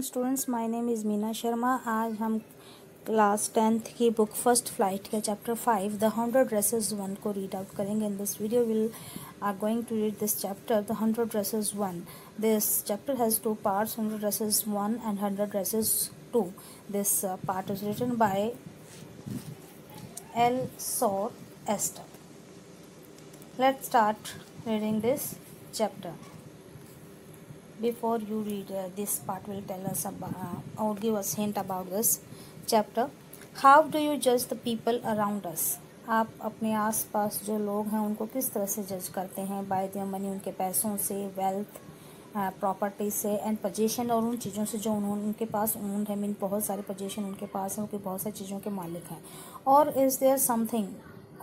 Morning students, my name is Meena Sharma. आज हम class 10th की बुक फर्स्ट फ्लाइट के चैप्टर 5 द 100 ड्रेसेस 1 को रीड आउट करेंगे। In this video will are going to read this chapter the 100 dresses 1. This chapter has two parts, 100 dresses 1 and 100 dresses 2. This part is written by L. Saur Esther. Let's start reading this chapter. Before you read this part will tell us about or give us hint about this chapter. How do you judge the people around us? आप अपने आसपास जो लोग हैं उनको किस तरह से जज करते हैं? बाय देयर मनी, उनके पैसों से, वेल्थ, प्रॉपर्टी से, एंड पोजीशन, और उन चीज़ों से जो उनके पास ओन्ड है। मीन बहुत सारे पोजीशन उनके पास है, उनके बहुत सारी चीज़ों के मालिक हैं। और is there something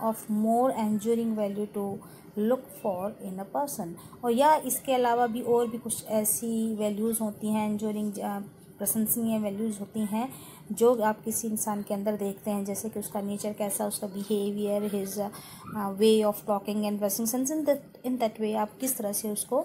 of more enduring value to look for in a person, और या इसके अलावा भी और भी कुछ ऐसी वैल्यूज़ होती हैं, एंड्यूरिंग प्रशंसनीय वैल्यूज़ होती हैं जो आप किसी इंसान के अंदर देखते हैं, जैसे कि उसका नेचर कैसा, उसका behaviour, his way of talking and dressing sense. In that way आप किस तरह से उसको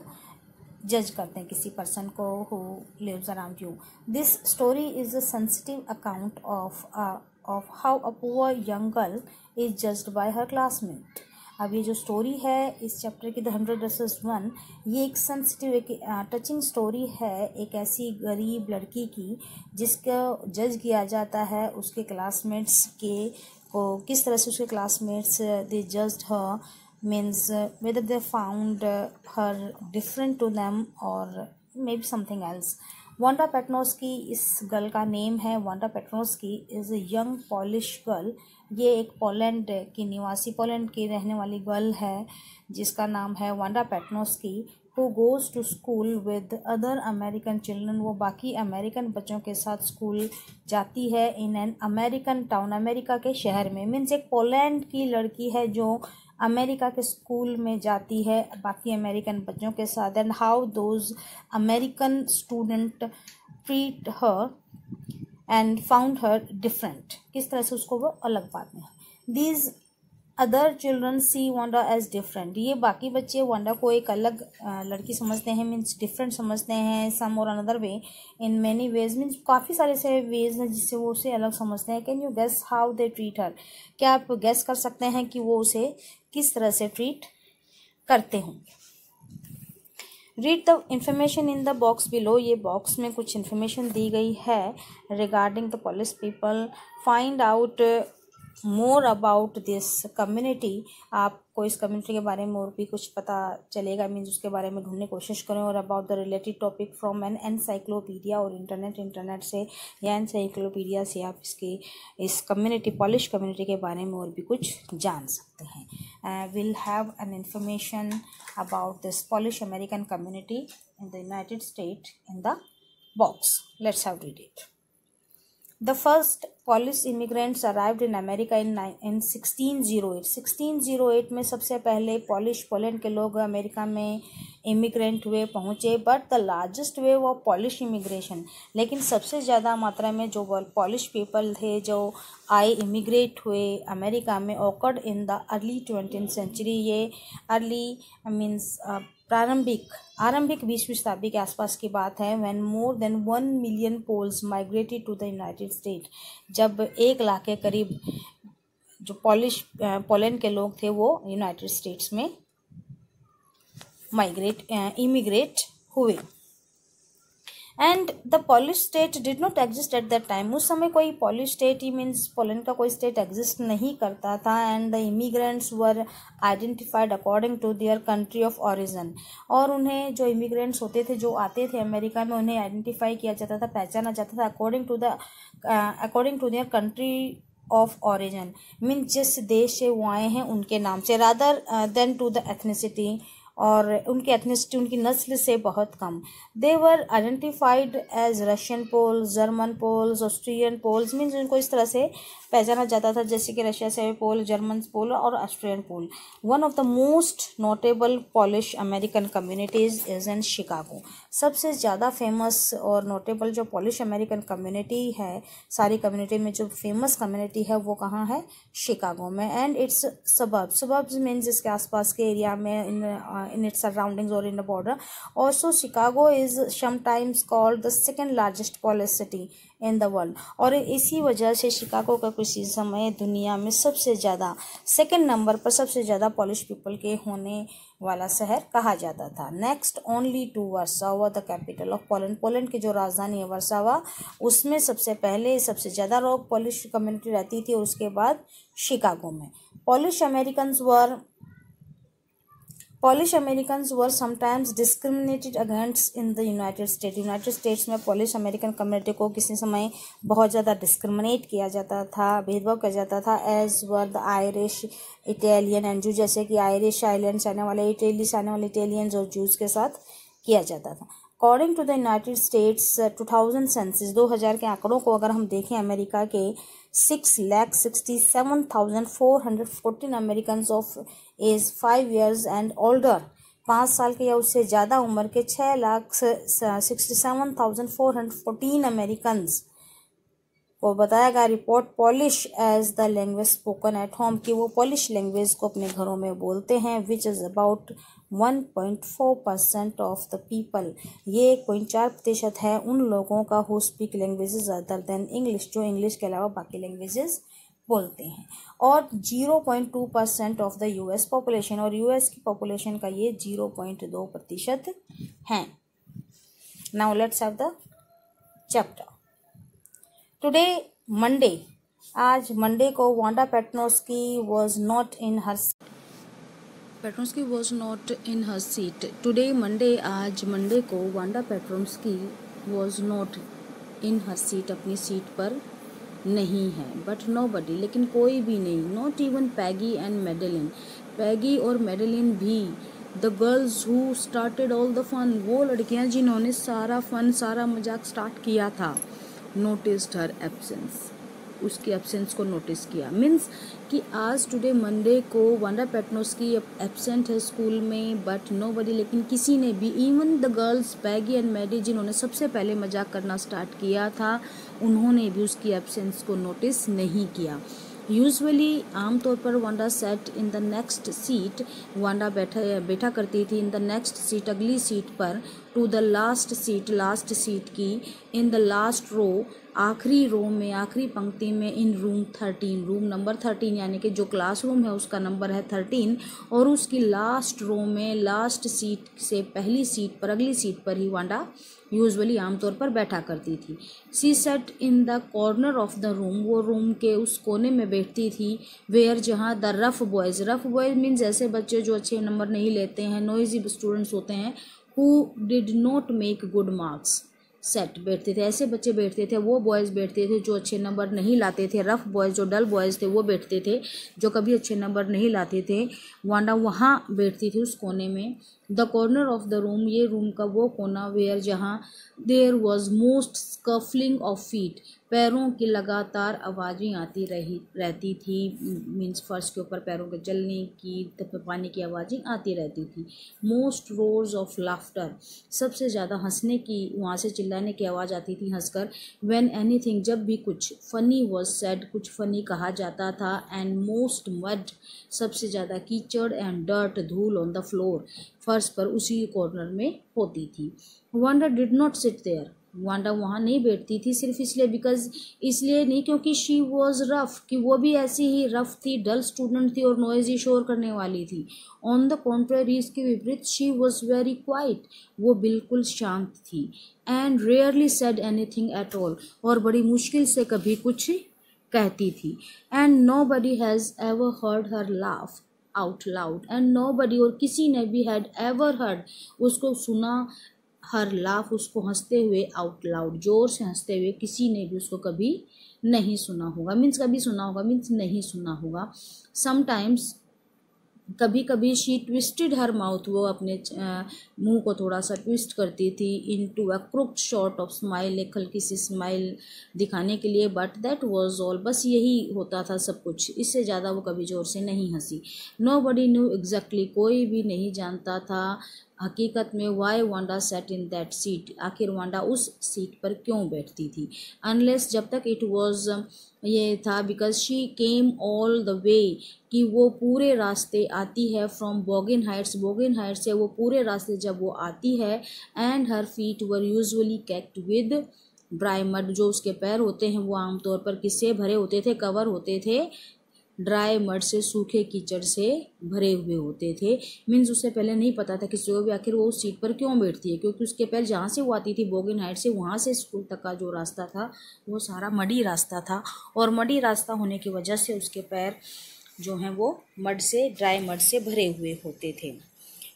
जज करते हैं किसी पर्सन को who lives around you. This story is a sensitive account of how a poor young girl is judged by her classmate. अब ये जो स्टोरी है इस चैप्टर की द 100 ड्रेसेस 1, ये एक सेंसिटिव, एक टचिंग स्टोरी है एक ऐसी गरीब लड़की की जिसको जज किया जाता है उसके क्लासमेट्स के को किस तरह से उसके classmates they judged her, means whether they found her different to them और maybe something else. Wanda Petronski इस गर्ल का नेम है। Wanda Petronski is a young Polish girl. ये एक पोलैंड की निवासी, पोलैंड की रहने वाली गर्ल है जिसका नाम है Wanda Petronski, who goes to school with other American children. वो बाकी अमेरिकन बच्चों के साथ स्कूल जाती है in an American town, America के शहर में। मीन्स एक पोलैंड की लड़की है जो अमेरिका के स्कूल में जाती है बाकी अमेरिकन बच्चों के साथ। And how those American student treat her and found her different, किस तरह से उसको वो अलग पाते हैं। These other children see Wanda as different. ये बाकी बच्चे वांडा को एक अलग लड़की समझते हैं, मीन्स डिफरेंट समझते हैं। सम और another way, in many ways, means काफ़ी सारे से वेज हैं जिससे वो उसे अलग समझते हैं। Can you guess how they treat her? क्या आप गेस कर सकते हैं कि वो उसे किस तरह से ट्रीट करते होंगे? Read the information in the box below. ये बॉक्स में कुछ इन्फॉर्मेशन दी गई है regarding the polish people. Find out more about this community. आपको इस कम्युनिटी के बारे में और भी कुछ पता चलेगा, मीन्स उसके बारे में ढूंढने की कोशिश करें। और about the related topic from an encyclopaedia और इंटरनेट से या एनसाइक्लोपीडिया से आप इस कम्युनिटी, पॉलिश कम्युनिटी के बारे में और भी कुछ जान सकते हैं। Will have an information about this polish American community in the United state in the box. Let's have read it. The first Polish immigrants arrived in America in 1608. 1608 में सबसे पहले पोलैंड के लोग अमेरिका में इमिग्रेंट हुए, पहुँचे। But the largest wave of polish immigration, लेकिन सबसे ज़्यादा मात्रा में जो पॉलिश पीपल थे जो आए, इमिग्रेट हुए अमेरिका में, occurred in the early 20th century. ये अर्ली मीन्स आरंभिक 20वीं शताब्दी के आसपास की बात है। When more than 1 million Poles migrated to the United State, जब 1 लाख के करीब जो पोलैंड के लोग थे वो यूनाइटेड स्टेट्स में इमिग्रेट हुए। And the Polish state did not exist at that time. उस समय कोई पॉलिश स्टेट, ही मीन्स पोलैंड का कोई स्टेट एग्जिस्ट नहीं करता था। And the immigrants were identified according to their country of origin. और उन्हें जो इमिग्रेंट्स होते थे, जो आते थे अमेरिका में, उन्हें आइडेंटिफाई किया जाता था, पहचाना जाता था according to their country of origin, means जिस देश से वो आए हैं उनके नाम से, rather than to the ethnicity, और उनकी एथनिसिटी, उनकी नस्ल से बहुत कम। They were identified as Russian Poles, German Poles, Austrian Poles, means उनको इस तरह से पहचाना जाता था जैसे कि रशिया से पोल, जर्मन पोल और Austrian Pole. One of the most notable Polish American communities is in Chicago. सबसे ज़्यादा फेमस और नोटेबल जो पॉलिश अमेरिकन कम्युनिटी है, सारी कम्युनिटी में जो फेमस कम्युनिटी है वो कहाँ है? शिकागो में। एंड इट्स सबर्ब्स मीन्स इसके आसपास के एरिया में, इन in its surroundings or in the border. Also, Chicago is sometimes called the second largest police city in the world. और इसी वजह से शिकागो का किसी समय दुनिया में सबसे ज़्यादा सेकंड नंबर पर सबसे ज़्यादा पॉलिश पीपल के होने वाला शहर कहा जाता था. Next only to Warsaw the capital of Poland. Poland की जो राजधानी है वर्सावा, उसमें सबसे पहले सबसे ज़्यादा लोग पॉलिश कम्युनिटी रहती थी और उसके बाद शिकागो में. Polish Americans were sometimes discriminated against in the United States. United States में पॉलिश अमेरिकन कम्युनिटी को किसी समय बहुत ज़्यादा डिस्क्रिमिनेट किया जाता था, भेदभाव किया जाता था. As were the Irish, Italian and Jew, जैसे कि आयरिश आइलैंड से आने वाले इटली से आने वाले इटालियंस और जूस के साथ किया जाता था. According to the United States 2000 census, 2000 के आंकड़ों को अगर हम देखें अमेरिका के, 6,67,414 American of age 5 years and older, 5 साल के या उससे ज़्यादा उम्र के 6,67,414 अमेरिकन को बताया गया report Polish as the language spoken at home, कि वो पॉलिश लैंग्वेज को अपने घरों में बोलते हैं. Which is about 1.4% of the people. ये 1.4% है उन लोगों का who speak languages other than English, जो इंग्लिश के अलावा बाकी लैंग्वेजेस बोलते हैं. और 0.2% ऑफ द यूएस पॉपुलेशन, और यूएस की पॉपुलेशन का ये 0.2% है. Now let's have the chapter. Today Monday, आज मंडे को Wanda Petronski was not in her seat. Today Monday, आज मंडे को Wanda Petronski was not in her seat, अपनी सीट पर नहीं है. बट नोबडी, लेकिन कोई भी नहीं. Not even Peggy and Madeline, Peggy और मेडेलिन भी. The girls who started all the fun, वो लड़कियां जिन्होंने सारा फन, सारा मजाक स्टार्ट किया था. नोटिस्ड हर एब्सेंस, उसकी एब्सेंस को नोटिस किया. मीन्स कि आज टुडे मंडे को वांडा पेट्रोस्की एब्सेंट है स्कूल में, बट नोबडी, लेकिन किसी ने भी, even the girls Peggy and Maddie जिन्होंने सबसे पहले मजाक करना स्टार्ट किया था, उन्होंने भी उसकी एब्सेंस को नोटिस नहीं किया. यूजुअली, आमतौर पर Wanda sat in the next seat, Wanda बैठा करती थी इन द नेक्स्ट सीट, अगली सीट पर. To the last seat, last seat की. इन द लास्ट रो, आखिरी रो में, आखिरी पंक्ति में. इन रूम 13, रूम नंबर 13, यानी कि जो क्लासरूम है उसका नंबर है 13, और उसकी लास्ट रो में, लास्ट सीट से पहली सीट पर, अगली सीट पर ही वांडा यूजुअली आमतौर पर बैठा करती थी. She sat in the corner of the room, वो रूम के उस कोने में बैठती थी. वेयर, जहाँ the rough boys, rough boys means ऐसे बच्चे जो अच्छे नंबर नहीं लेते हैं, नॉइजी स्टूडेंट्स होते हैं, who did not make good marks, set बैठते थे. ऐसे बच्चे बैठते थे, वो बॉयज़ बैठते थे जो अच्छे नंबर नहीं लाते थे. रफ बॉयज़, जो डल बॉयज़ थे, वो बैठते थे जो कभी अच्छे नंबर नहीं लाते थे. वांडा वहाँ बैठती थी उस कोने में. The corner of the room, ये रूम का वो कोना, वेयर, जहाँ there was most scuffling of feet, पैरों की लगातार आवाज़ें आती रहती थी. मीन्स फर्श के ऊपर पैरों के चलने की, पानी की आवाज़ें आती रहती थी. मोस्ट रोर्स ऑफ लाफ्टर, सबसे ज़्यादा हंसने की, वहाँ से चिल्लाने की आवाज़ आती थी हंसकर. व्हेन एनीथिंग, जब भी कुछ. फनी वॉज सेड, कुछ फनी कहा जाता था. एंड मोस्ट मड, सबसे ज़्यादा कीचड़. एंड डर्ट, धूल. ऑन द फ्लोर, फर्श पर उसी कॉर्नर में होती थी. Wanda did not sit there, Wanda वहाँ नहीं बैठती थी सिर्फ इसलिए, बिकॉज, इसलिए नहीं क्योंकि शी वॉज रफ, कि वो भी ऐसी ही रफ थी, डल स्टूडेंट थी और नॉइजी शोर करने वाली थी. ऑन द कॉन्ट्रेरी, इसके विपरीत, शी वॉज वेरी क्वाइट, वो बिल्कुल शांत थी. And rarely said anything at all, और बड़ी मुश्किल से कभी कुछ कहती थी. And nobody has ever heard her laugh out loud, and nobody, और किसी ने भी, हैड एवर हर्ड, उसको सुना, हर लाफ, उसको हंसते हुए, आउट लाउड, जोर से हंसते हुए, किसी ने भी उसको कभी नहीं सुना होगा. मीन्स कभी सुना होगा, मीन्स नहीं सुना होगा. समटाइम्स, कभी कभी, शी ट्विस्टेड हर माउथ, वो अपने मुंह को थोड़ा सा ट्विस्ट करती थी. Into a crooked short of smile, एक हल्की सी स्माइल दिखाने के लिए. बट दैट वाज ऑल, बस यही होता था सब कुछ, इससे ज़्यादा वो कभी जोर से नहीं हंसी. नोबडी न्यू एग्जैक्टली, कोई भी नहीं जानता था. हकीकत में why Wanda sat in that seat, आखिर वांडा उस सीट पर क्यों बैठती थी। अनलेस, जब तक इट वॉज ये था, because she came all the way, कि वो पूरे रास्ते आती है from Boggins Heights, Boggins Heights से वो पूरे रास्ते जब वो आती है, and her feet were usually caked with dry mud, जो उसके पैर होते हैं वो आमतौर पर किससे भरे होते थे, कवर होते थे ड्राई मड से, सूखे कीचड़ से भरे हुए होते थे। मीन्स उससे पहले नहीं पता था किसी को भी आखिर वो उस सीट पर क्यों बैठती है, क्योंकि उसके पैर जहाँ से वो आती थी बोगिन हाइट से, वहाँ से स्कूल तक का जो रास्ता था वो सारा मडी रास्ता था, और मडी रास्ता होने की वजह से उसके पैर जो हैं वो मड से, ड्राई मड से भरे हुए होते थे।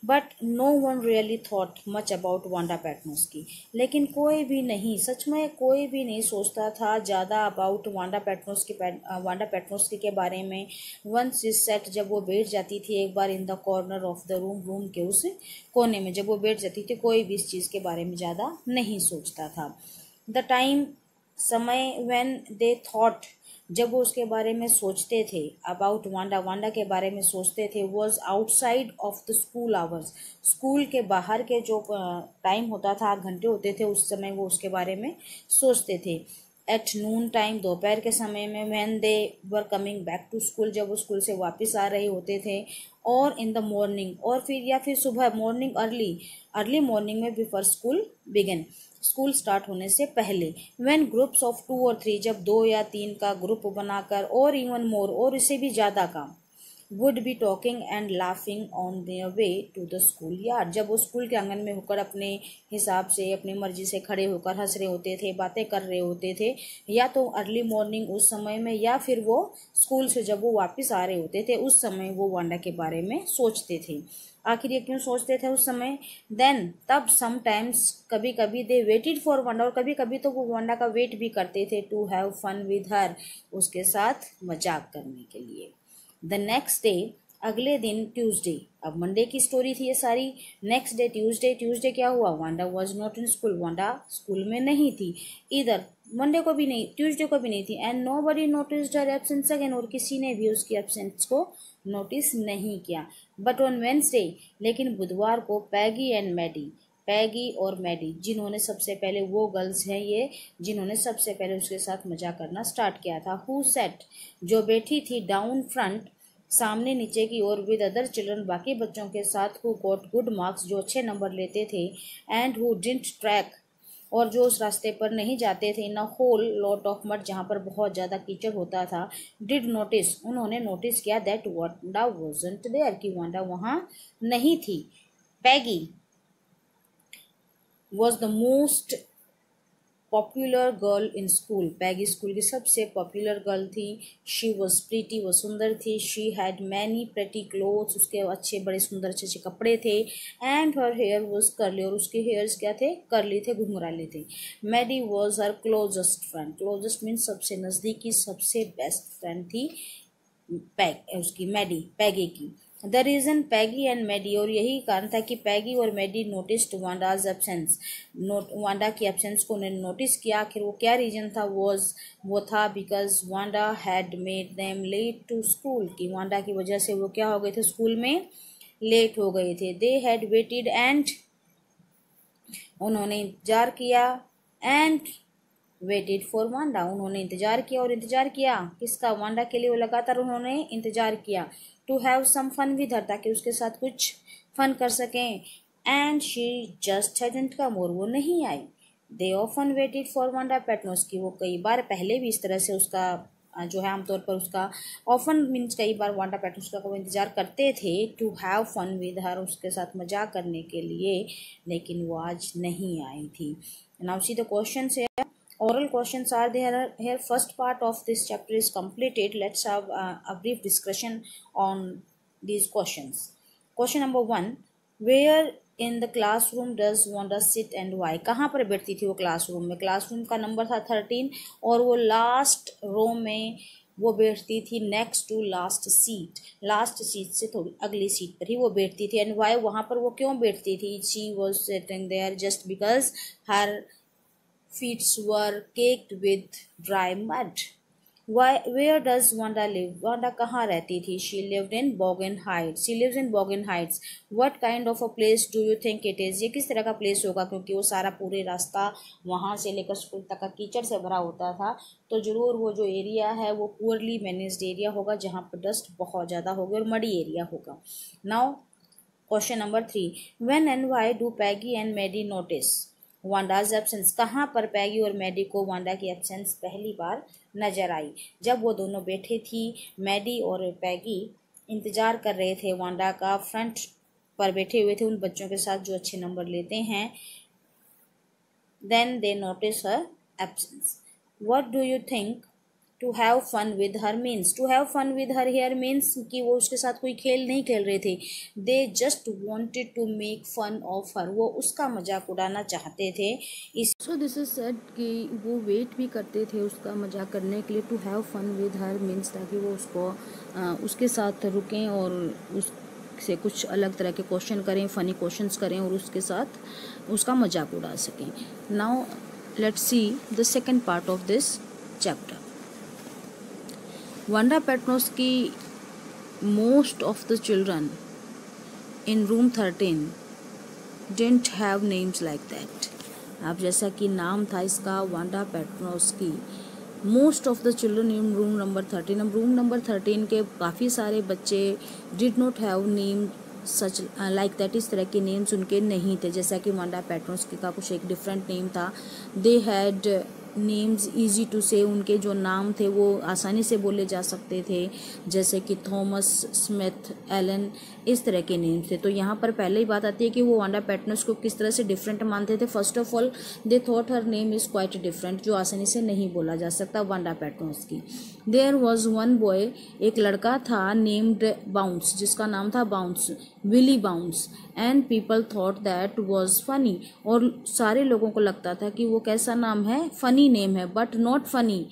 But no one really thought much about Wanda Petronski, लेकिन कोई भी नहीं, सच में कोई भी नहीं सोचता था ज़्यादा अबाउट वांडा पेट्रोस्की के बारे में। वंस इज सेट, जब वो बैठ जाती थी एक बार in the corner of the room के उस कोने में जब वो बैठ जाती थी, कोई भी इस चीज़ के बारे में ज़्यादा नहीं सोचता था। द टाइम, समय, व्हेन दे थॉट, जब वो उसके बारे में सोचते थे, अबाउट वांडा के बारे में सोचते थे, was outside of the school hours, school के बाहर के जो टाइम होता था, घंटे होते थे, उस समय वो उसके बारे में सोचते थे। एट नून टाइम, दोपहर के समय में, when they were coming back to school, जब वो स्कूल से वापस आ रहे होते थे, और इन द मॉर्निंग, और फिर सुबह, मॉर्निंग अर्ली मॉर्निंग में, before school begin, school start होने से पहले। व्हेन ग्रुप्स ऑफ 2 और 3, जब 2 या 3 का ग्रुप बनाकर, और इवन मोर, और इससे भी ज़्यादा का, would be talking and laughing on their way to the school yard, जब वो स्कूल के आंगन में होकर अपने हिसाब से, अपनी मर्जी से खड़े होकर हंस रहे होते थे, बातें कर रहे होते थे, या तो अर्ली मॉर्निंग उस समय में, या फिर वो स्कूल से जब वो वापस आ रहे होते थे उस समय वो वांडा के बारे में सोचते थे। आखिर ये क्यों सोचते थे उस समय? देन, तब, समटाइम्स, कभी कभी, दे वेटेड फॉर वांडा, और कभी कभी तो वो वांडा का वेट भी करते थे, to have fun with her, उसके साथ मजाक करने के लिए। द नेक्स्ट डे, अगले दिन, ट्यूसडे, अब मंडे की स्टोरी थी ये सारी। नेक्स्ट डे ट्यूसडे क्या हुआ? Wanda was not in school, Wanda school में नहीं थी। इधर मंडे को भी नहीं, ट्यूसडे को भी नहीं थी। And nobody noticed her absence again, और किसी ने भी उसकी एब्सेंस को नोटिस नहीं किया। बट ऑन वेंसडे, लेकिन बुधवार को, पैगी और मैडी, जिन्होंने सबसे पहले, वो गर्ल्स हैं ये जिन्होंने सबसे पहले उसके साथ मजाक करना स्टार्ट किया था, हु सेट, जो बैठी थी, डाउन फ्रंट, सामने नीचे की ओर, विद अदर चिल्ड्रन, बाकी बच्चों के साथ, हु गॉट गुड मार्क्स, जो अच्छे नंबर लेते थे, एंड हु डिडंट ट्रैक, और जो उस रास्ते पर नहीं जाते थे, in a whole lot of mud, जहाँ पर बहुत ज़्यादा कीचड़ होता था, डिड नोटिस, उन्होंने नोटिस किया, दैट वांडा वाजंट देयर, कि वांडा वहाँ नहीं थी। Peggy was the most popular girl in school, Peggy school की सबसे पॉपुलर गर्ल थी। शी वॉज प्रीटी, वो सुंदर थी। She had many pretty clothes, उसके अच्छे बड़े सुंदर अच्छे अच्छे कपड़े थे। And her hair was curly, और उसके हेयर्स क्या थे? कर्ली थे, घुंघराले थे। Maddie was her closest friend, closest means सबसे नज़दीकी, सबसे बेस्ट फ्रेंड थी उसकी, पैगी की। The reason Peggy and Maddie, और यही कारण था कि पैगी और Maddie noticed Wanda's absence, Wanda की एब्सेंस को उन्होंने नोटिस किया। आखिर वो क्या रीजन था? वो था because Wanda had made them late to school, कि वांडा की वजह से वो क्या हो गए थे? स्कूल में लेट हो गए थे। दे हैड वेटेड, एंड उन्होंने इंतजार किया, एंड वेटेड फॉर वांडा, उन्होंने इंतजार किया, और इंतजार किया किसका? वांडा के लिए। वो लगातार उन्होंने इंतजार किया। To have some fun with her, ताकि उसके साथ कुछ फन कर सकें। And she just hadn't come, और वो नहीं आई। They often waited for Wanda Petronski, वो कई बार पहले भी इस तरह से उसका जो है आमतौर पर उसका, ऑफन मीन्स कई बार, वांडा पेट्रोस्का को इंतजार करते थे, to have fun with her, उसके साथ मजाक करने के लिए, लेकिन वो आज नहीं आई थी। Now see the questions here. Oral questions are there. Here first part of this chapter is completed. Let's have a brief discussion on these questions. Question number 1, where in the classroom does Wanda sit and why? कहाँ पर बैठती थी वो classroom में? Classroom का number था 13, और वो लास्ट रो में वो बैठती थी, next to last seat, last seat से थोड़ी अगली सीट पर ही वो बैठती थी। एंड वाई, वहाँ पर वो क्यों बैठती थी? She was sitting there just because her feet were caked with dry mud. Where does Wanda live? Wanda कहाँ रहती थी? She lived in Bogan Heights. She lives in Bogan Heights. What kind of a place do you think it is? ये किस तरह का place होगा? क्योंकि वो सारा पूरे रास्ता वहाँ से लेकर स्कूल तक का कीचड़ से भरा होता था, तो ज़रूर वो जो एरिया है वो पुअरली मैनेज्ड एरिया होगा, जहाँ पर डस्ट बहुत ज़्यादा होगी और मडी एरिया होगा. Now question number 3. When and why do Peggy and Maddie notice Wanda's absence? कहाँ पर पैगी और मैडी को वांडा की एब्सेंस पहली बार नजर आई? जब वो दोनों बैठे थी, मैडी और पैगी इंतजार कर रहे थे वांडा का, फ्रंट पर बैठे हुए थे उन बच्चों के साथ जो अच्छे नंबर लेते हैं. Then they notice her absence. What do you think to have fun with her means? To have fun with her hair means कि वो उसके साथ कोई खेल नहीं खेल रहे थे. They just wanted to make fun of her. वो उसका मजाक उड़ाना चाहते थे. इस सो दिस इज सेड कि वो वेट भी करते थे उसका मजाक करने के लिए. To have fun with her means ताकि वो उसके साथ रुकें और उससे कुछ अलग तरह के क्वेश्चन करें, फ़नी क्वेश्चंस करें और उसके साथ उसका मजाक उड़ा सकें. Now let's see the second part of this chapter. Wanda Petrovsky, most of the children in room 13 didn't have names like that. अब जैसा कि नाम था इसका Wanda Petronski, most of the children in room number 13. अब room number 13 के काफ़ी सारे बच्चे did not have name such like that. इस तरह के नेम्स उनके नहीं थे जैसा कि वांडा पेट्रोस्की का कुछ एक डिफरेंट नेम था. They had names easy to say. उनके जो नाम थे वो आसानी से बोले जा सकते थे, जैसे कि थॉमस, स्मिथ, एलन, इस तरह के नेम्स थे. तो यहाँ पर पहले ही बात आती है कि वो वांडा पेट्रोस को किस तरह से डिफरेंट मानते थे. First of all they thought her name is quite different, जो आसानी से नहीं बोला जा सकता वांडा पेट्रोस की. देयर वॉज वन बॉय, एक लड़का था, नेम्ड बाउंस, जिसका नाम था Bounce, Willie Bounce. And people thought that was funny, और सारे लोगों को लगता था कि वो कैसा नाम है, फनी नेम है, but not funny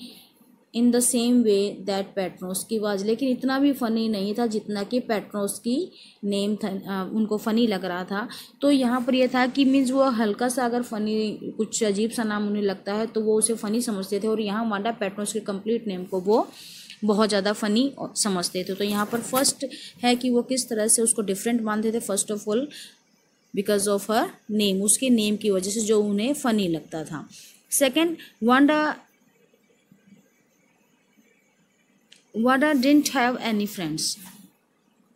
in the same way that Petronski was. लेकिन इतना भी फ़नी नहीं था जितना कि पेट्रोस्की नेम था, उनको फ़नी लग रहा था. तो यहाँ पर यह था कि मीन्स वो हल्का सा अगर फ़नी कुछ अजीब सा नाम उन्हें लगता है तो वो उसे फ़नी समझते थे, और यहाँ वांडा पेट्रोस के कंप्लीट नेम को वो बहुत ज़्यादा फ़नी समझते थे. तो यहाँ पर फर्स्ट है कि वो किस तरह से उसको डिफरेंट मानते थे. First of all because of her name, उसके नेम की वजह से जो उन्हें फ़नी लगता था. Second, Wanda didn't have any friends.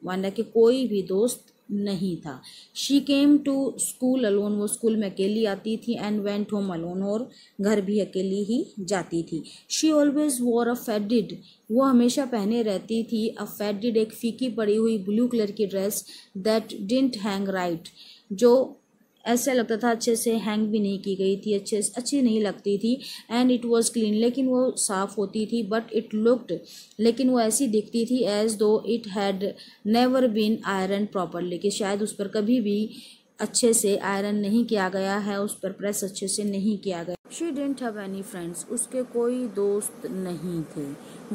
Wanda के कोई भी दोस्त नहीं था. She came to school alone, वो स्कूल में अकेली आती थी. एंड वेंट होम अलोन, और घर भी अकेली ही जाती थी. शी ऑलवेज वॉर अ फेडिड, वो हमेशा पहने रहती थी अ फेडिड, एक फीकी पड़ी हुई ब्लू कलर की dress. That didn't hang right, जो ऐसा लगता था अच्छे से हैंग भी नहीं की गई थी, अच्छी नहीं लगती थी. एंड इट वॉज क्लीन, लेकिन वो साफ़ होती थी. बट इट लुक्ड, लेकिन वो ऐसी दिखती थी as though it had never been iron properly, कि शायद उस पर कभी भी अच्छे से आयरन नहीं किया गया है, उस पर प्रेस अच्छे से नहीं किया गया. She didn't have any friends, उसके कोई दोस्त नहीं थे.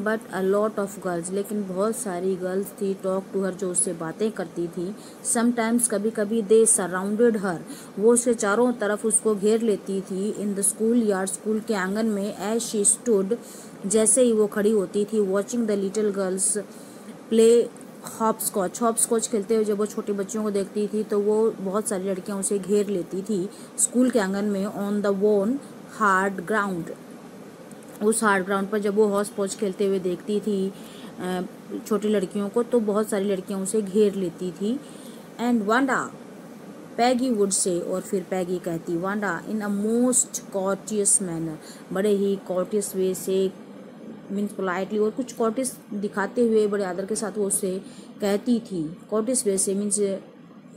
But a lot of girls, लेकिन बहुत सारी गर्ल्स थी. टॉक टू हर, जो उससे बातें करती थी. समटाइम्स, कभी कभी, दे सराउंडेड हर, वो उसके चारों तरफ उसको घेर लेती थी. In the school yard, school के आंगन में. एज शी स्टूड, जैसे ही वो खड़ी होती थी. Watching the little girls play hopscotch खेलते हुए जब वो छोटे बच्चों को देखती थी तो वो बहुत सारी लड़कियां उसे घेर लेती थी स्कूल के आंगन में. ऑन द वोन हार्ड ग्राउंड, उस हार्ड ग्राउंड पर जब वो हॉस पॉच खेलते हुए देखती थी छोटी लड़कियों को, तो बहुत सारी लड़कियां उसे घेर लेती थी. And Wanda, Peggy would say, और फिर पैगी कहती, Wanda in a most courteous manner, बड़े ही कॉर्टियस वे से, मीन्स पोलाइटली, और कुछ कॉर्टिस दिखाते हुए बड़े आदर के साथ वो उससे कहती थी. कॉर्टिस वे से मीन्स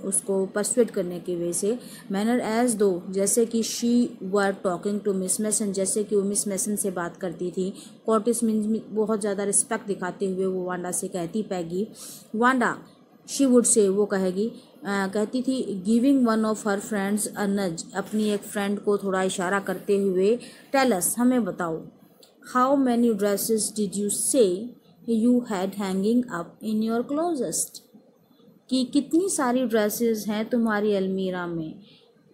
उसको परसुएट करने की वजह से. मैनर एज दो, जैसे कि she were talking to Miss Mason, जैसे कि वो मिस मैसन से बात करती थी. कॉर्टिस मीन्स बहुत ज़्यादा रिस्पेक्ट दिखाते हुए वो वांडा से कहती पैगी. वांडा, शी वुड से, वो कहती थी, giving one of her friends a nudge, अपनी एक फ्रेंड को थोड़ा इशारा करते हुए. टेल अस, हमें बताओ. How many dresses did you say you had hanging up in your closet, कि कितनी सारी ड्रेसेस हैं तुम्हारी अलमीरा में.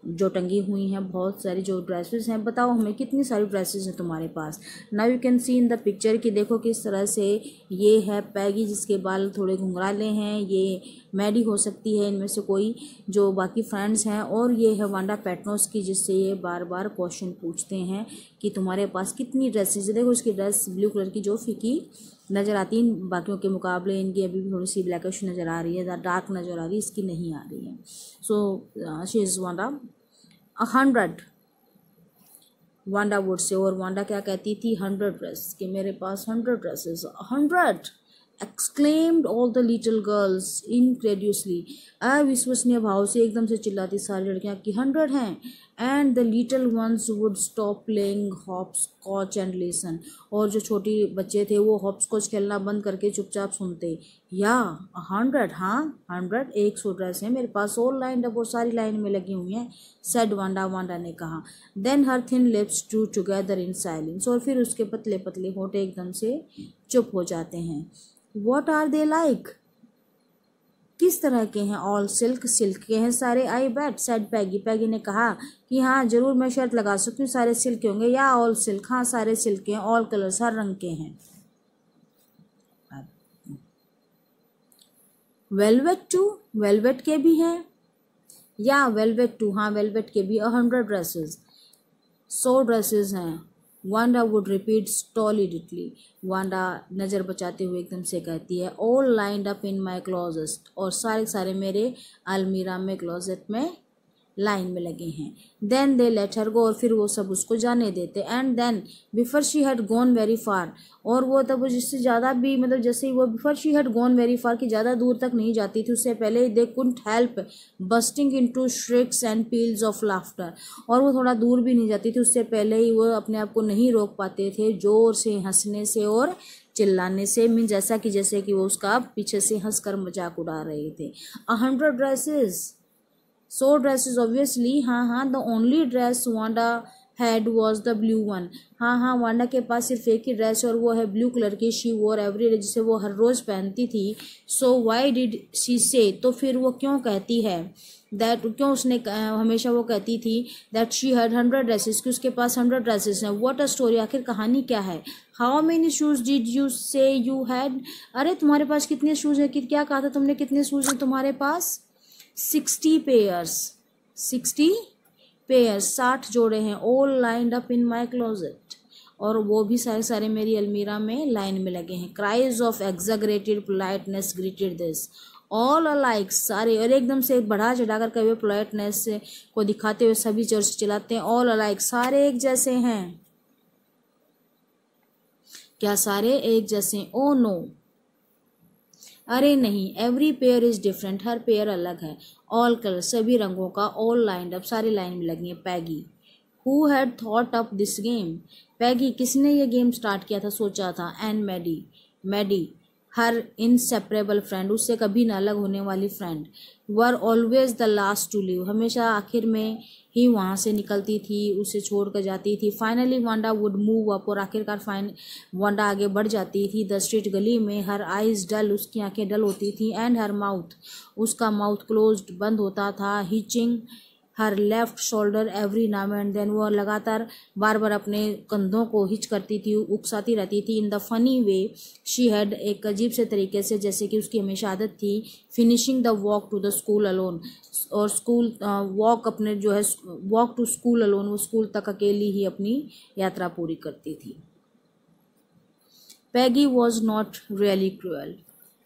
जो टंगी हुई हैं, बहुत सारी जो ड्रेसेस हैं। बताओ हमें कितनी सारी ड्रेसेस हैं तुम्हारे पास। Now you can see in the picture कि देखो किस तरह से ये है पैगी जिसके बाल थोड़े घुंघराले हैं, ये मैडी हो सकती है इनमें से कोई जो बाकी फ्रेंड्स हैं, और ये है वांडा पेटनोस की जिससे ये बार बार क्वेश्चन पूछते हैं कि तुम्हारे पास कितनी ड्रेसेस है। देखो इसकी ड्रेस ब्लू कलर की जो फीकी नज़र आती है बाकियों के मुकाबले, इनकी अभी भी थोड़ी सी ब्लैकिश नज़र आ रही है, डार्क नज़र आ रही है, इसकी नहीं आ रही है। So she is Wanda 100 Wanda would say. और वांडा क्या कहती थी 100 ड्रेस, कि मेरे पास 100 dresses. 100 exclaimed all the little girls incredulously, अविश्वसनीय भाव से एकदम से चिल्लाती सारी लड़कियां कि 100 हैं। And the little ones would stop playing hopscotch and listen, और जो छोटी बच्चे थे वो हॉपस्कॉच खेलना बंद करके चुपचाप सुनते। या 100, हाँ 100 100 ड्रेस है मेरे पास, ऑल लाइन अप, और सारी लाइन में लगी हुई हैं, सेड वांडा, वांडा ने कहा। Then her thin lips drew together in silence, और फिर उसके पतले पतले होंठ एकदम से चुप हो जाते हैं। What are they like? किस तरह के हैं? ऑल सिल्क, सिल्क के हैं सारे। आई बैट सेड पैगी, पैगी ने कहा कि हाँ जरूर मैं शर्त लगा सकती हूँ सारे सिल्क के होंगे। या ऑल सिल्क, हाँ सारे सिल्क के हैं। ऑल कलर्स, हर रंग के हैं। वेलवेट टू, वेलवेट के भी हैं। या वेलवेट टू, हाँ वेलवेट के भी। 100 ड्रेसेस, 100 ड्रेसेस हैं। वांडा वुड रिपीट स्टॉलिडली, वांडा नज़र बचाते हुए एकदम से कहती है। All lined up in my closet, और सारे सारे मेरे अलमीरा में, क्लोजेट में लाइन में लगे हैं। देन दे लेट हर गो, और फिर वो सब उसको जाने देते। And then before she had gone very far, और वो तब जिससे ज़्यादा भी मतलब जैसे ही वो before she had gone very far कि ज़्यादा दूर तक नहीं जाती थी उससे पहले, they couldn't help bursting into shrieks and peals of laughter, और वो थोड़ा दूर भी नहीं जाती थी उससे पहले ही वो अपने आप को नहीं रोक पाते थे जोर से हंसने से और चिल्लाने से। मीन जैसा कि जैसे कि वो उसका पीछे से हंसकर मजाक उड़ा रहे थे। 100 ड्रेसेस, 100 ड्रेसेस ऑब्वियसली। हाँ the only dress Wanda had was the blue one, हाँ वांडा के पास सिर्फ एक ही ड्रेस और वो है ब्लू कलर की। शी वोर एवरी डे, जिसे वो हर रोज़ पहनती थी। सो वाई डिड शी से, तो फिर वो क्यों कहती है दैट, क्यों उसने हमेशा वो कहती थी दैट शी हैड 100 ड्रेसेस, कि उसके पास 100 ड्रेसेस हैं। व्हाट अ स्टोरी, आखिर कहानी क्या है। How many shoes did you say you had, अरे तुम्हारे पास कितने शूज़ हैं, क्या कहा था तुमने, कितने शूज़ हैं तुम्हारे पास। 60 पेयर्स, 60 पेयर्स, 60 जोड़े हैं। All lined up in my closet, और वो भी सारे सारे मेरी अलमीरा में लाइन में लगे हैं। Cries of exaggerated politeness greeted this, all alike, सारे, और एकदम से बढ़ा चढ़ाकर कभी पोलाइटनेस को दिखाते हुए सभी चर्च चलाते हैं। ऑल अलाइक, सारे एक जैसे हैं, क्या सारे एक जैसे। ओ नो, अरे नहीं। एवरी पेयर इज डिफरेंट, हर पेयर अलग है। ऑल कलर, सभी रंगों का। ऑल लाइंड अप, सारी लाइन में लगी है। Peggy, who had thought up this game, Peggy किसने ये गेम स्टार्ट किया था, सोचा था। And Maddie, Maddie her inseparable friend, उससे कभी न अलग होने वाली friend. Were always the last to leave, हमेशा आखिर में ही वहाँ से निकलती थी, उसे छोड़ कर जाती थी। Finally Wanda would move up, और आखिरकार वांडा आगे बढ़ जाती थी। द स्ट्रीट, गली में। हर आइज डल, उसकी आंखें डल होती थी। एंड हर माउथ, उसका माउथ क्लोज्ड, बंद होता था। Hitching her left shoulder every now and then, वो लगातार बार बार अपने कंधों को हिच करती थी, उकसाती रहती थी। In the funny way she had, एक अजीब से तरीके से, जैसे कि उसकी हमेशा आदत थी। Finishing the walk to the school alone, और स्कूल वॉक अपने जो है वॉक टू स्कूल अलोन, वो स्कूल तक अकेली ही अपनी यात्रा पूरी करती थी। Peggy was not really cruel,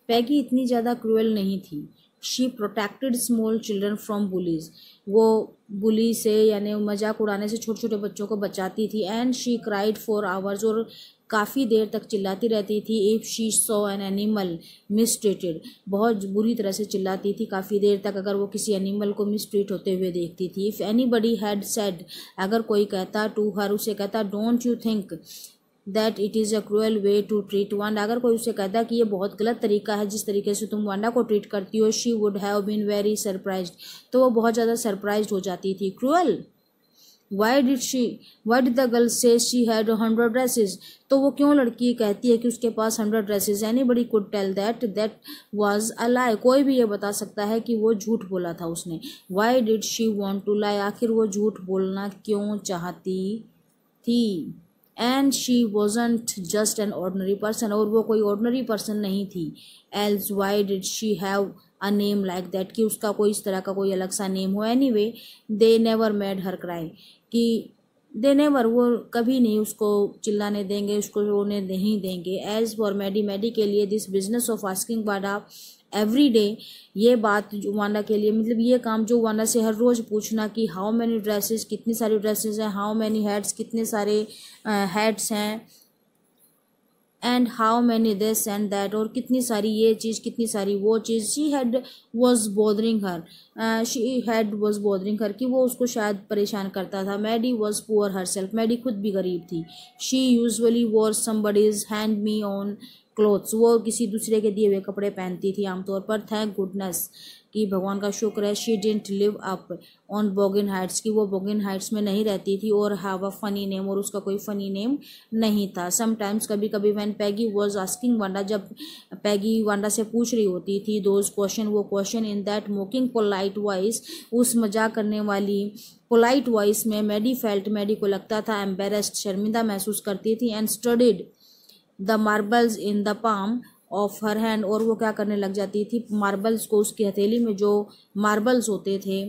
Peggy इतनी ज़्यादा क्रूअल नहीं थी। She protected small children from bullies, वो बुली से यानी मजाक उड़ाने से छोटे छोटे बच्चों को बचाती थी। And she cried for hours, और काफ़ी देर तक चिल्लाती रहती थी। If she saw an animal mistreated, बहुत बुरी तरह से चिल्लाती थी काफ़ी देर तक अगर वो किसी एनिमल को मिसट्रीट होते हुए देखती थी। इफ़ एनीबडी हैड सेड, अगर कोई कहता टू हर, उसे कहता don't you think that it is a cruel way to treat Wanda, अगर कोई उसे कहता कि ये बहुत गलत तरीका है जिस तरीके से तुम वांडा को ट्रीट करती हो। She would have been very surprised, तो वो बहुत ज़्यादा सरप्राइज्ड हो जाती थी। Cruel, why did the girl say she had 100 dresses, तो वो क्यों लड़की कहती है कि उसके पास 100 dresses, anybody could tell that was a lie, कोई भी ये बता सकता है कि वो झूठ बोला था उसने। Why did she want to lie, आखिर वो झूठ बोलना क्यों चाहती थी। And she wasn't just an ordinary person, और वो कोई ऑर्डनरी पर्सन नहीं थी। Else why did she have a name like that, कि उसका कोई इस तरह का कोई अलग सा नेम हो। Anyway they never made her cry, कि दे नेवर, वो कभी नहीं उसको चिल्लाने देंगे, उसको रोने नहीं देंगे। एज फॉर मैडी के लिए this business of asking Wanda every day, ये बात जो वांडा के लिए, मतलब ये काम जो वांडा से हर रोज़ पूछना कि हाउ मैनी ड्रेसेस, कितनी सारी ड्रेसेस हैं, हाउ मैनी हेड्स, कितने सारे हेड्स हैं, and how many this and that, और कितनी सारी ये चीज़, कितनी सारी वो चीज़। She had was bothering her, कि वो उसको शायद परेशान करता था। Maddie was poor herself, Maddie खुद भी गरीब थी। She usually wore somebody's hand me on clothes, वो किसी दूसरे के दिए हुए कपड़े पहनती थी आमतौर पर। थैंक गुडनेस, कि भगवान का शुक्र है। She didn't live up on Boggins Heights, की वो बोगिन हाइट्स में नहीं रहती थी। और हैव अ फनी नेम, और उसका कोई फनी नेम नहीं था। समटाइम्स, कभी कभी, when Peggy was asking Wanda, जब पैगी वांडा से पूछ रही होती थी दोज क्वेश्चन, वो question, in that mocking polite voice, उस मजाक करने वाली पोलाइट वॉइस में, मैडी फेल्ट, मैडी को लगता था, एम्बेरेस्ड, शर्मिंदा महसूस करती थी। And studied the marbles in the palm of her hand, और वो क्या करने लग जाती थी, मार्बल्स को, उसकी हथेली में जो मार्बल्स होते थे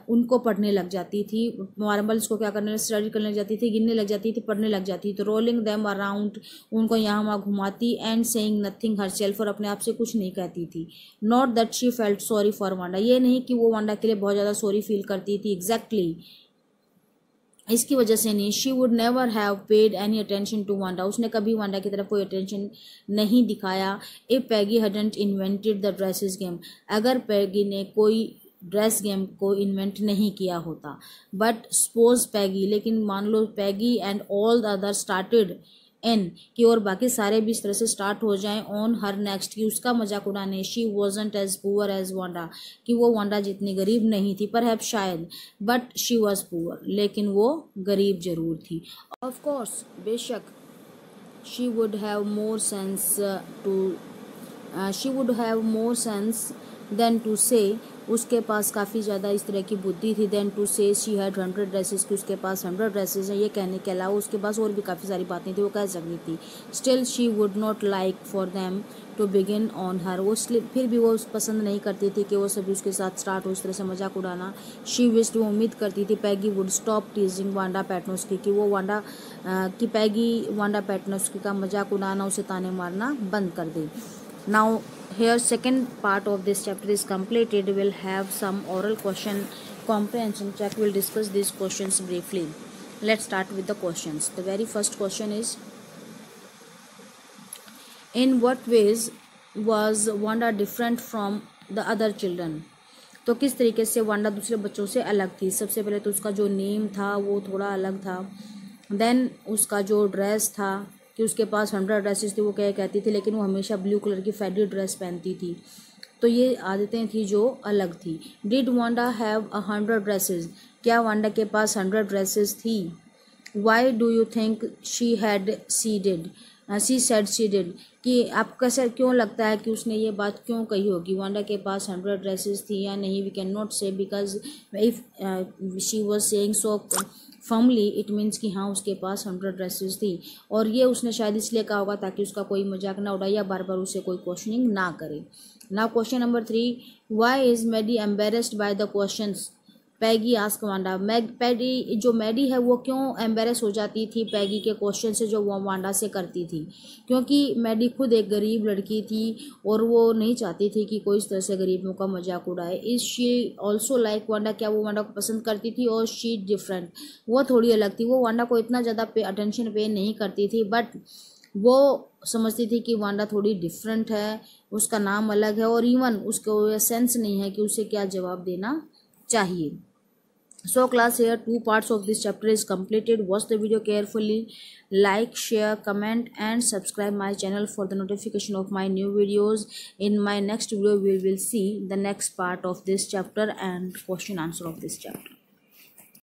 उनको पढ़ने लग जाती थी। मार्बल्स को क्या करने, स्टडी करने लग जाती थी, गिनने लग जाती थी, पढ़ने लग जाती थी। तो रोलिंग देम अराउंड, उनको यहाँ वहाँ घुमाती। And saying nothing her self, और अपने आप से कुछ नहीं कहती थी। Not that she felt sorry for Wanda, ये नहीं कि वो वांडा के लिए बहुत ज़्यादा सॉरी फील करती थी। एग्जैक्टली इसकी वजह से नहीं। She would never have paid any attention to Wanda, उसने कभी वांडा की तरफ कोई अटेंशन नहीं दिखाया। If Peggy hadn't invented the dresses game, अगर पैगी ने कोई ड्रेस गेम को इन्वेंट नहीं किया होता। बट सपोज पैगी, लेकिन मान लो Peggy and all the other started an, की और बाकी सारे भी इस तरह से स्टार्ट हो जाएं ऑन हर नेक्स्ट, की उसका मजाक उड़ाने। She wasn't as poor as Wanda, कि वो वांडा जितनी गरीब नहीं थी, पर शायद, बट शी वॉज पुअर, लेकिन वो गरीब जरूर थी। ऑफ कोर्स, बेशक, she would have more sense than to say, उसके पास काफ़ी ज़्यादा इस तरह की बुद्धि थी। देन टू से शी हैड 100 ड्रेसेस, कि उसके पास 100 ड्रेसेस हैं, ये कहने के अलावा उसके पास और भी काफ़ी सारी बातें थी, वो कह सकती थी। Still she would not like for them to begin on her, वो फिर भी वो पसंद नहीं करती थी कि वो सभी उसके साथ स्टार्ट हो, इस तरह से मजाक उड़ाना। शी विश्ड, वो उम्मीद करती थी, पैगी वुड स्टॉप टीजिंग वांडा पेटनोस्की, कि वो वांडा की पैगी वांडा पेटनोस्की का मजाक उड़ाना, उसे ताने मारना बंद कर दे। Now here second part of this chapter is completed. We'll have some oral question comprehension check. We'll discuss these questions briefly. Let's start with the questions. The very first question is, in what ways was Wanda different from the other children? तो किस तरीके से Wanda दूसरे बच्चों से अलग थी। सबसे पहले तो उसका जो नेम था वो थोड़ा अलग था। देन उसका जो ड्रेस था, कि उसके पास 100 ड्रेसेस थी, वो क्या कहती थी, लेकिन वो हमेशा ब्लू कलर की फेडेड ड्रेस पहनती थी। तो ये आदतें थी जो अलग थी। डिड वांडा हैव 100 ड्रेसेस, क्या वांडा के पास 100 ड्रेसेस थी। Why do you think she said she did, कि आपको कैसे क्यों लगता है कि उसने ये बात क्यों कही होगी, वांडा के पास 100 ड्रेसेस थी या नहीं। वी कैन नॉट से, because if she was saying so firmly, it means कि हाँ उसके पास 100 ड्रेसेस थी। और ये उसने शायद इसलिए कहा होगा ताकि उसका कोई मजाक ना उड़ाए या बार बार उसे कोई क्वेश्चनिंग ना करे। Now question number 3, why is Maddie embarrassed by the questions Peggy ask Wanda. Maddie है वो क्यों एम्बेरस हो जाती थी पैगी के क्वेश्चन से जो वो वांडा से करती थी, क्योंकि मैडी खुद एक गरीब लड़की थी और वो नहीं चाहती थी कि कोई इस तरह से गरीबों का मजाक उड़ाए। Is she also like Wanda, क्या वो वांडा को पसंद करती थी। और शी डिफरेंट, वो थोड़ी अलग थी, वो वांडा को इतना ज़्यादा अटेंशन पे नहीं करती थी, बट वो समझती थी कि वांडा थोड़ी डिफरेंट है, उसका नाम अलग है, और इवन उसको सेंस नहीं है कि उसे क्या जवाब देना चाहिए। So class, here 2 parts of this chapter is completed. Watch the video carefully, like, share, comment and subscribe my channel for the notification of my new videos. In my next video we will see the next part of this chapter and question answer of this chapter.